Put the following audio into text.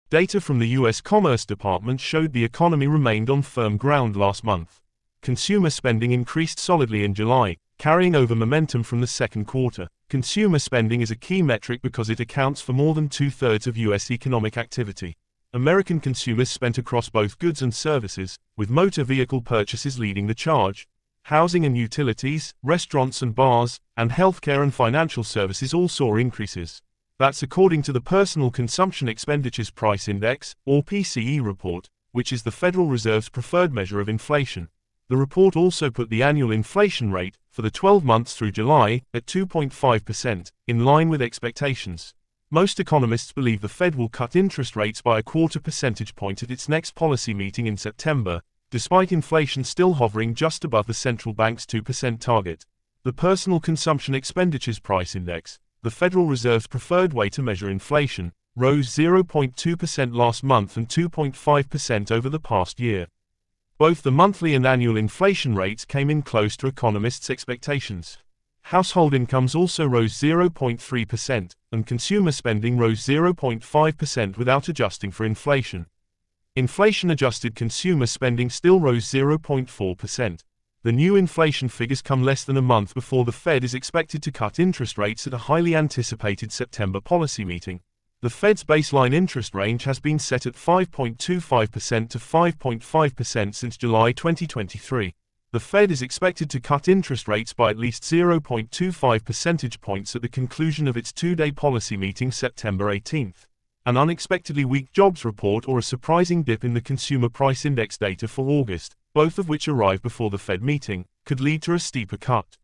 Data from the U.S. Commerce Department showed the economy remained on firm ground last month. Consumer spending increased solidly in July, carrying over momentum from the second quarter. Consumer spending is a key metric because it accounts for more than two-thirds of U.S. economic activity. American consumers spent across both goods and services, with motor vehicle purchases leading the charge. Housing and utilities, restaurants and bars, and healthcare and financial services all saw increases. That's according to the Personal Consumption Expenditures Price Index, or PCE report, which is the Federal Reserve's preferred measure of inflation. The report also put the annual inflation rate, for the 12 months through July, at 2.5%, in line with expectations. Most economists believe the Fed will cut interest rates by a quarter percentage point at its next policy meeting in September, despite inflation still hovering just above the central bank's 2% target. The Personal Consumption Expenditures Price Index, the Federal Reserve's preferred way to measure inflation, rose 0.2% last month and 2.5% over the past year. Both the monthly and annual inflation rates came in close to economists' expectations. Household incomes also rose 0.3%, and consumer spending rose 0.5% without adjusting for inflation. Inflation-adjusted consumer spending still rose 0.4%. The new inflation figures come less than a month before the Fed is expected to cut interest rates at a highly anticipated September policy meeting. The Fed's baseline interest range has been set at 5.25% to 5.5% since July 2023. The Fed is expected to cut interest rates by at least 0.25 percentage points at the conclusion of its two-day policy meeting September 18. An unexpectedly weak jobs report or a surprising dip in the Consumer Price Index data for August, both of which arrive before the Fed meeting, could lead to a steeper cut.